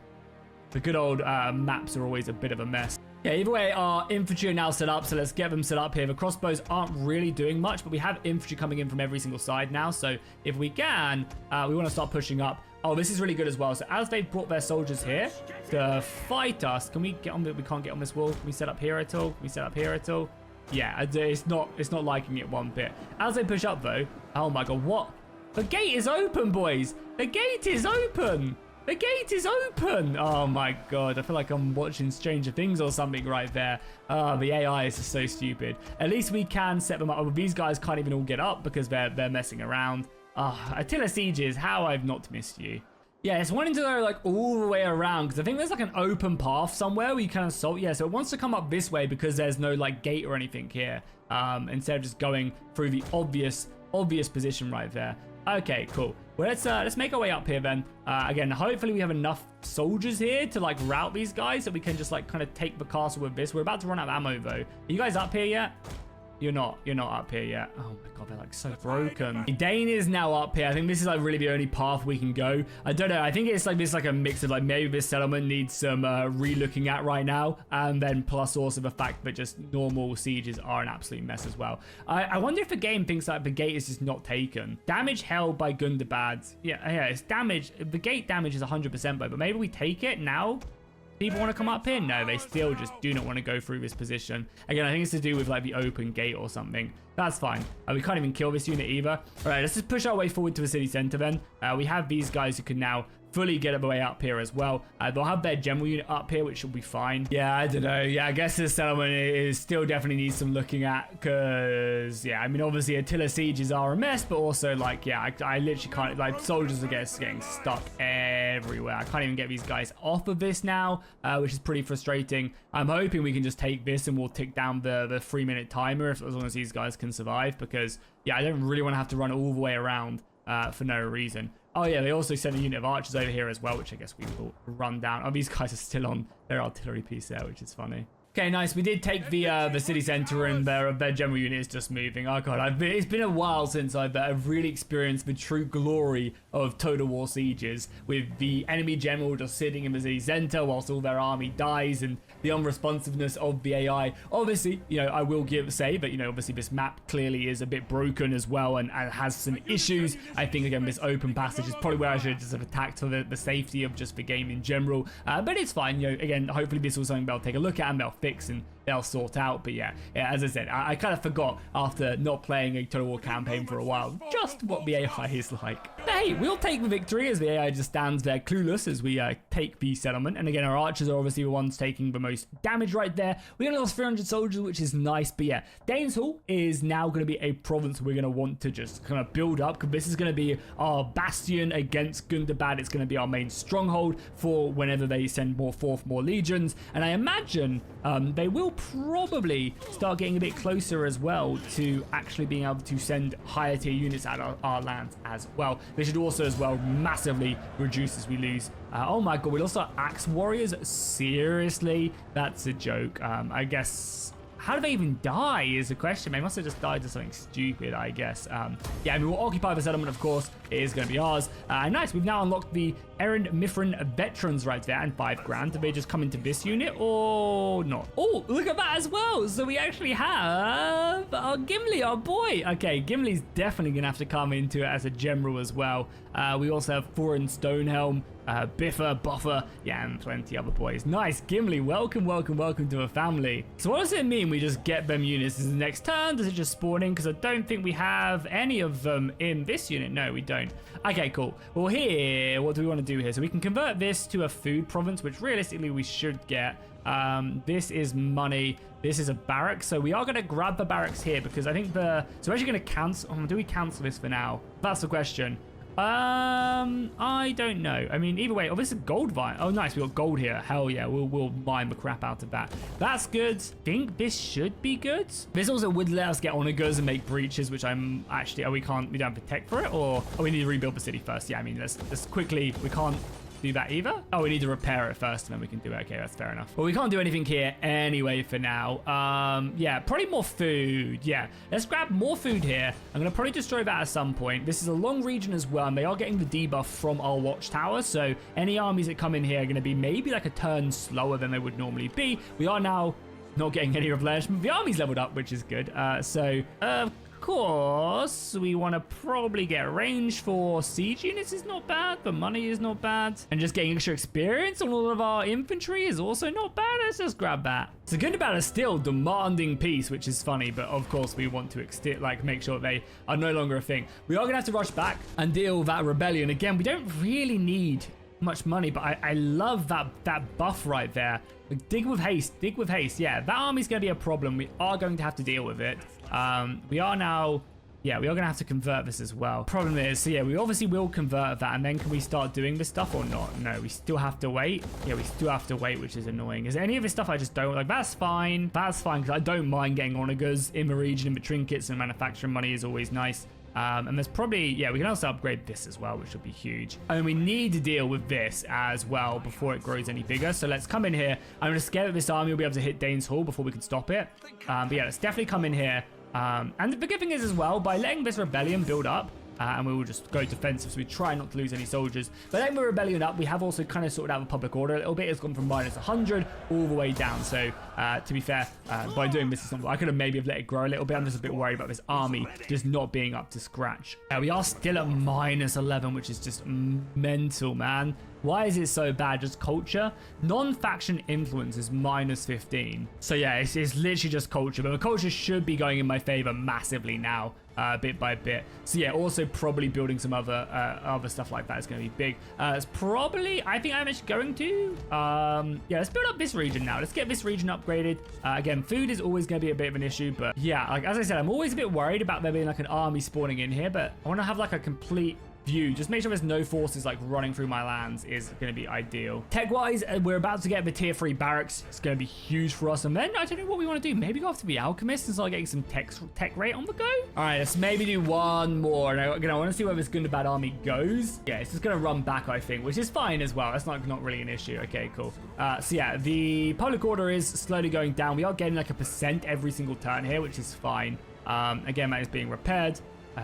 Speaker 1: good old maps are always a bit of a mess. Yeah, either way, our infantry are now set up, so let's get them set up here. The crossbows aren't really doing much, but we have infantry coming in from every single side now, so if we can, we want to start pushing up. Oh, this is really good as well. So as they've brought their soldiers here to fight us, can we get on? We can't get on this wall. Can we set up here at all? Can we set up here at all? Yeah, it's not liking it one bit. As they push up though, oh my God, what? The gate is open, boys. The gate is open. The gate is open. Oh my god. I feel like I'm watching Stranger Things or something right there. The AI is just so stupid. At least we can set them up. Oh, these guys can't even all get up because they're messing around. Attila Sieges, how I've not missed you. Yeah, it's wanting to go like all the way around because I think there's like an open path somewhere where you can assault. Yeah, so it wants to come up this way because there's no like gate or anything here. Instead of just going through the obvious position right there. Okay, cool. Well, let's make our way up here then. Again, hopefully we have enough soldiers here to like rout these guys so we can just like kind of take the castle with this. We're about to run out of ammo though. Are you guys up here yet? You're not up here yet. Oh my god, they're like so broken. Dane is now up here. I think this is like really the only path we can go. I don't know. I think it's like this like a mix of like maybe this settlement needs some re-looking at right now, and then plus also the fact that just normal sieges are an absolute mess as well. I wonder if the game thinks that the gate is just not taken. Damage held by Gundabad. Yeah, it's damage. The gate damage is 100% but maybe we take it now. People want to come up here? No, they still just do not want to go through this position. Again, I think it's to do with like the open gate or something. That's fine. We can't even kill this unit either. All right, let's just push our way forward to the city center then. We have these guys who can now fully get their way up here as well. They'll have their general unit up here, which will be fine. Yeah, I don't know. Yeah, I guess this settlement is still definitely needs some looking at because, yeah, I mean, obviously Attila sieges are a mess, but also like, yeah, I literally can't, like soldiers are getting stuck everywhere. I can't even get these guys off of this now, which is pretty frustrating. I'm hoping we can just take this and we'll tick down the 3-minute timer as long as these guys can survive because, yeah, I don't really want to have to run all the way around for no reason. Oh yeah, they also sent a unit of archers over here as well, which I guess we will run down. Oh, these guys are still on their artillery piece there, which is funny. Okay, nice. We did take the city center and their general unit is just moving. Oh god, it's been a while since I've really experienced the true glory of Total War sieges with the enemy general just sitting in the city center whilst all their army dies and the unresponsiveness of the AI. Obviously, you know, I will say that, you know, obviously this map clearly is a bit broken as well and has some issues. I think, again, this open passage is probably where I should have just have attacked for the safety of just the game in general. But it's fine, you know, again, hopefully this was something they'll take a look at and they'll fix and they'll sort out. But yeah, as I said, I kind of forgot after not playing a Total War campaign for a while just what the AI is like. But hey, we'll take the victory as the AI just stands there clueless as we take the settlement. And again, our archers are obviously the ones taking the most damage right there. We only lost 300 soldiers, which is nice. But yeah, Danes Hall is now going to be a province we're going to want to just kind of build up because this is going to be our bastion against Gundabad. It's going to be our main stronghold for whenever they send more legions. And I imagine they will probably start getting a bit closer as well to actually being able to send higher tier units out of our lands as well. They should also as well massively reduce as we lose. Oh my god, we lost our axe warriors? Seriously? That's a joke. I guess... How do they even die is the question. They must have just died to something stupid, I guess. Yeah, I mean, we'll occupy the settlement, of course. It is going to be ours. Nice, we've now unlocked the Erin Mithrin veterans right there and 5 grand. Do they just come into this unit or not? Oh, look at that as well. So we actually have our Gimli, our boy. Okay, Gimli's definitely going to have to come into it as a general as well. We also have Thorin Stonehelm, Biffa, Buffer, yeah, and plenty other boys. Nice, Gimli, welcome to the family. So what does it mean we just get them units? Is it the next turn? Does it just spawn in? Because I don't think we have any of them in this unit. No, we don't. Okay, cool. Well, here, what do we want to do here? So we can convert this to a food province, which realistically we should get. This is money. This is a barracks. So we are going to grab the barracks here because I think so we're actually going to cancel. Do we cancel this for now? That's the question. I don't know. I mean, either way. Oh, this is a gold vine. Oh, nice. We got gold here. Hell yeah. We'll mine the crap out of that. That's good. Think this should be good. This also would let us get honor goods and make breaches, which I'm actually. Oh, we don't have tech for it, or we need to rebuild the city first. Yeah, I mean, let's quickly. We can't do that either. Oh, we need to repair it first and then we can do it. Okay, that's fair enough. Well, we can't do anything here anyway for now. Yeah, probably more food. Yeah, let's grab more food here. I'm gonna probably destroy that at some point. This is a long region as well, and they are getting the debuff from our watchtower, so any armies that come in here are gonna be maybe like a turn slower than they would normally be. We are now not getting any replenishment. The army's leveled up, which is good. Of course, we want to probably get range for siege units is not bad. The money is not bad. And just getting extra experience on all of our infantry is also not bad. Let's just grab that. So Gundabad is still demanding peace, which is funny. But of course, we want to make sure they are no longer a thing. We are going to have to rush back and deal with that rebellion. Again, we don't really need much money, but I love that buff right there. Like, dig with haste, dig with haste. Yeah, that army's going to be a problem. We are going to have to deal with it. We are now... Yeah, we are going to have to convert this as well. Problem is, so yeah, we obviously will convert that, and then can we start doing this stuff or not? No, we still have to wait. Yeah, we still have to wait, which is annoying. Is there any of this stuff I just don't like? That's fine. That's fine, because I don't mind getting onagers in the region, and the trinkets and manufacturing money is always nice. And there's probably, yeah, we can also upgrade this as well, which will be huge. And we need to deal with this as well before it grows any bigger. So let's come in here. I'm going to scare that this army will be able to hit Dane's Hall before we can stop it. But yeah, let's definitely come in here. And the good thing is as well, by letting this rebellion build up, and we will just go defensive, so we try not to lose any soldiers. But letting the rebellion up, we have also kind of sorted out the public order a little bit. It's gone from minus 100 all the way down. So to be fair, by doing this, I could have maybe let it grow a little bit. I'm just a bit worried about this army just not being up to scratch. We are still at minus 11, which is just mental, man. Why is it so bad? Just culture? Non-faction influence is minus 15. So yeah, it's literally just culture. But the culture should be going in my favor massively now, bit by bit. So yeah, also probably building some other stuff like that is going to be big. It's probably, I think I'm actually going to, yeah, let's build up this region now. Let's get this region upgraded. Again, food is always going to be a bit of an issue. But yeah, like as I said, I'm always a bit worried about there being like an army spawning in here. But I want to have like a complete view. Just make sure there's no forces like running through my lands is going to be ideal. Tech wise, we're about to get the tier 3 barracks. It's going to be huge for us. And then I don't know what we want to do. Maybe go after the alchemist and start getting some tech rate on the go. All right, let's maybe do one more. And I want to see where this Gundabad army goes. Yeah, it's just going to run back, I think, which is fine as well. That's not really an issue. Okay, cool. So yeah, the public order is slowly going down. We are getting like a % every single turn here, which is fine. Again, that is being repaired.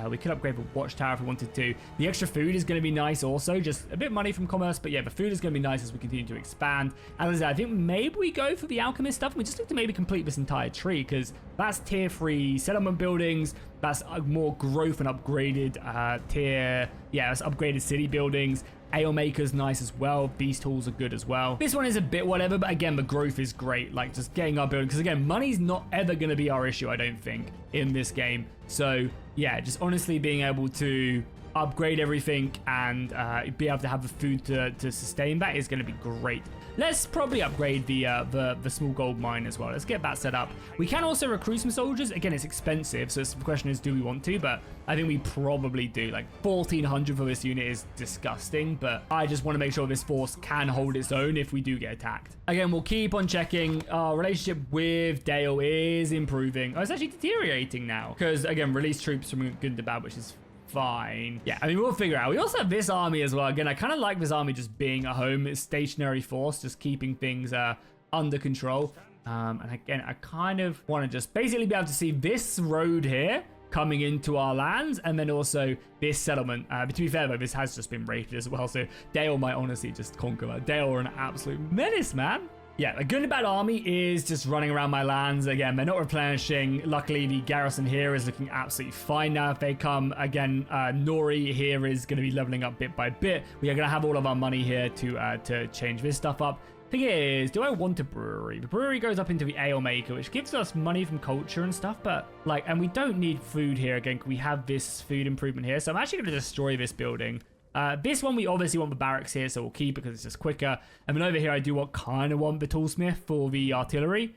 Speaker 1: We could upgrade the watchtower if we wanted to. The extra food is going to be nice also. Just a bit of money from commerce. But yeah, the food is going to be nice as we continue to expand. And as I said, I think maybe we go for the alchemist stuff. We just need to maybe complete this entire tree, because that's tier 3 settlement buildings. That's more growth and upgraded tier. Yeah, that's upgraded city buildings. Ale maker's nice as well. These tools are good as well. This one is a bit whatever, but again, the growth is great. Like just getting our building, because again, money's not ever going to be our issue, I don't think, in this game. So yeah, just honestly being able to upgrade everything and be able to have the food to sustain that is going to be great. Let's probably upgrade the small gold mine as well. Let's get that set up. We can also recruit some soldiers. Again, it's expensive, so the question is, do we want to? But I think we probably do. Like 1,400 for this unit is disgusting, but I just want to make sure this force can hold its own if we do get attacked. Again, we'll keep on checking. Our relationship with Dale is improving. Oh, it's actually deteriorating now, because again, release troops from Gundabad, which is fine. Yeah, I mean, we'll figure it out. We also have this army as well. Again, I kind of like this army just being a home. It's stationary force, just keeping things under control. And again, I kind of want to just basically be able to see this road here coming into our lands, and then also this settlement. But to be fair though, this has just been raided as well, so Dale might honestly just conquer that. Dale are an absolute menace, man. Yeah, the Gundabad army is just running around my lands. Again, they're not replenishing. Luckily, the garrison here is looking absolutely fine now. If they come, again, Nori here is going to be leveling up bit by bit. We are going to have all of our money here to change this stuff up. Thing is, do I want a brewery? The brewery goes up into the ale maker, which gives us money from culture and stuff, but like, and we don't need food here. Again, we have this food improvement here, so I'm actually going to destroy this building. This one, we obviously want the barracks here, so we'll keep it because it's just quicker. And then over here, I do kind of want the toolsmith for the artillery.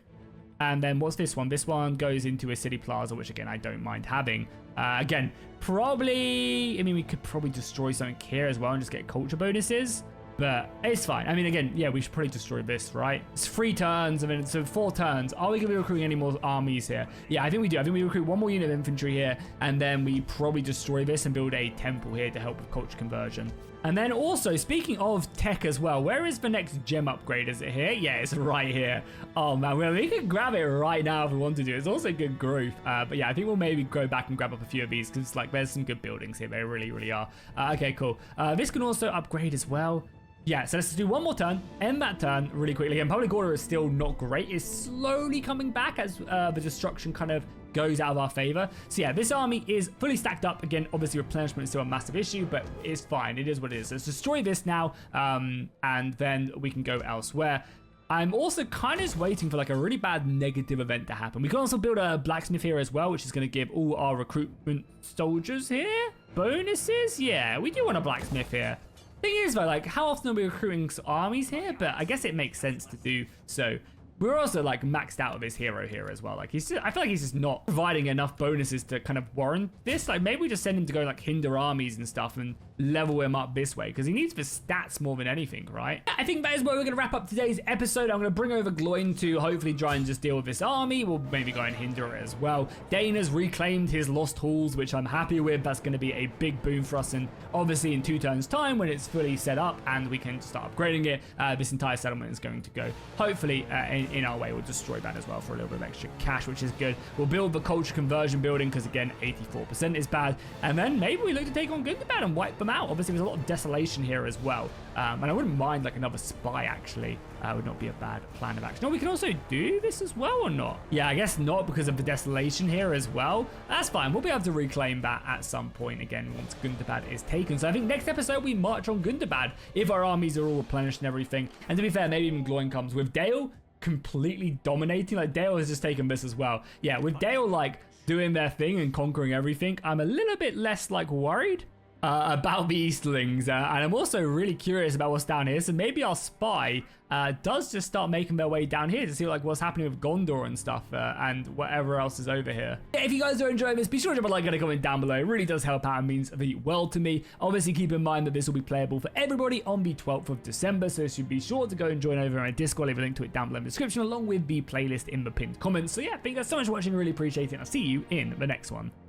Speaker 1: And then what's this one? This one goes into a city plaza, which again, I don't mind having. Again, probably, I mean, we could probably destroy something here as well and just get culture bonuses. But it's fine. I mean, again, yeah, we should probably destroy this, right? It's 3 turns. I mean, so 4 turns. Are we going to be recruiting any more armies here? Yeah, I think we do. I think we recruit 1 more unit of infantry here, and then we probably destroy this and build a temple here to help with culture conversion. And then also, speaking of tech as well, where is the next gem upgrade? Is it here? Yeah, it's right here. Oh, man, well, we can grab it right now if we want to do. It's also good growth. But yeah, I think we'll maybe go back and grab up a few of these because, like, there's some good buildings here. They really, really are. Okay, cool. This can also upgrade as well. Yeah, so let's do 1 more turn, end that turn really quickly. And public order is still not great. It's slowly coming back as the destruction kind of goes out of our favor. So yeah, this army is fully stacked up. Again, obviously replenishment is still a massive issue, but it's fine. It is what it is. Let's destroy this now, and then we can go elsewhere. I'm also kind of just waiting for like a really bad negative event to happen. We can also build a blacksmith here as well, which is going to give all our recruitment soldiers here bonuses. Yeah, we do want a blacksmith here. Thing is though, like how often are we recruiting armies here? But I guess it makes sense to do so. We're also like maxed out of his hero here as well. Like I feel like he's just not providing enough bonuses to kind of warrant this. Like maybe we just send him to go like hinder armies and stuff and level him up this way because he needs the stats more than anything, right? I think that is where we're going to wrap up today's episode. I'm going to bring over Gloin to hopefully try and just deal with this army. We'll maybe go and hinder it as well. Dane has reclaimed his lost halls, which I'm happy with. That's going to be a big boon for us. And obviously in 2 turns time when it's fully set up and we can start upgrading it, this entire settlement is going to go hopefully in our way. We'll destroy that as well for a little bit of extra cash, which is good. We'll build the culture conversion building because again 84% is bad, and then maybe we look to take on Gundabad and wipe them out. Obviously there's a lot of desolation here as well, and I wouldn't mind like another spy actually. Would not be a bad plan of action. No, we can also do this as well or not? Yeah, I guess not because of the desolation here as well. That's fine. We'll be able to reclaim that at some point again once Gundabad is taken. So I think next episode we march on Gundabad if our armies are all replenished and everything. And to be fair, maybe even Gloin comes with Dale completely dominating. Like Dale has just taken this as well. Yeah, with Dale like doing their thing and conquering everything, I'm a little bit less like worried about the Easterlings, and I'm also really curious about what's down here. So maybe our spy does just start making their way down here to see like what's happening with Gondor and stuff, and whatever else is over here. If you guys are enjoying this, be sure to drop a like and a comment down below. It really does help out and means the world to me. Obviously keep in mind that this will be playable for everybody on the 12th of December, so you should be sure to go and join over on my Discord. Leave a link to it down below in the description along with the playlist in the pinned comments. So yeah, thank you guys so much for watching. I really appreciate it, and I'll see you in the next one.